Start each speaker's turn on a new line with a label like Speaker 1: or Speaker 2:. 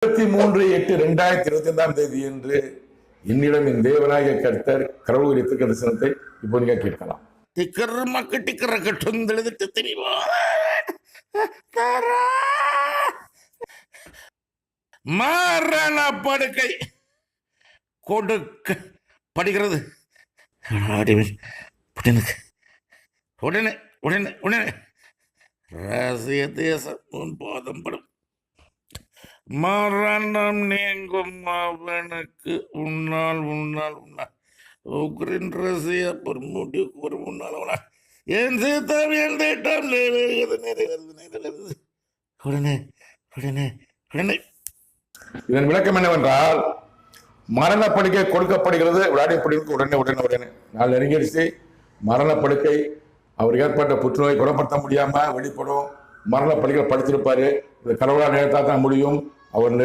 Speaker 1: 23/8/2025 என்று என்னிடம் என் தேவனாகிய கர்த்தர் கடவுள் குறித்த தரிசனத்தை இப்போ நீங்க கேட்கலாம். டிக்கர் மக்கு டிக்கர கட்டுந்தெழுதிட்டு தெரியுமா மரண படுக்கை கொடுக்க படுகிறது. உடனே உடனே உடனே ரகசிய தேசம் உன் பாதம் படும். மரணம் நீங்கும் அவனுக்கு உன்னால் உன்னால் உன்னால் உக்ரின் ரசிய பொறுமுடி ஒரு முன்னால் உன்னால் என் சீத்தம் என் திட்டம் நிறைவேறுகிறது. உடனே உடனே உடனே. இதன் விளக்கம் என்னவென்றால், மரணப்படுக்கை கொடுக்கப்படுகிறது, விளையாடப்படுகிறது உடனே உடனே உடனே. நாள் நெருங்கிடுச்சு, மரணப்படுக்கை அவர் ஏற்பட்ட புற்றுநோய் குணப்படுத்த முடியாம வெளிப்படும். மரணப்படுக்கை படுத்திருப்பாரு. கடவுளா நேரத்தா தான் முடியும். அவர்